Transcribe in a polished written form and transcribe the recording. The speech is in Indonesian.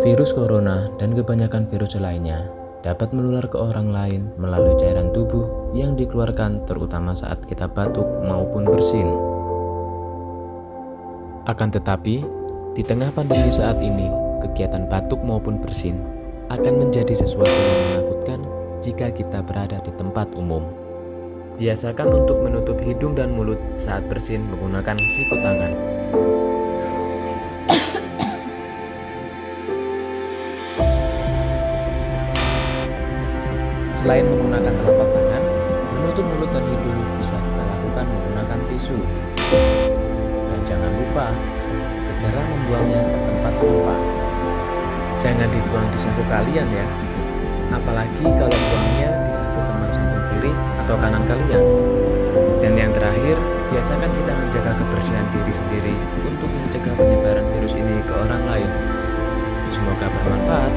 Virus corona dan kebanyakan virus lainnya dapat menular ke orang lain melalui cairan tubuh yang dikeluarkan terutama saat kita batuk maupun bersin. Akan tetapi, di tengah pandemi saat ini, kegiatan batuk maupun bersin akan menjadi sesuatu yang menakutkan jika kita berada di tempat umum. Biasakan untuk menutup hidung dan mulut saat bersin menggunakan siku tangan. Selain menggunakan telapak tangan, menutup mulut dan hidung bisa kita lakukan menggunakan tisu. Dan jangan lupa, segera membuangnya ke tempat sampah. Jangan dibuang di saku kalian ya, apalagi kalau buangnya di saku teman samping kiri atau kanan kalian. Dan yang terakhir, biasakan kita menjaga kebersihan diri sendiri untuk mencegah penyebaran virus ini ke orang lain. Semoga bermanfaat.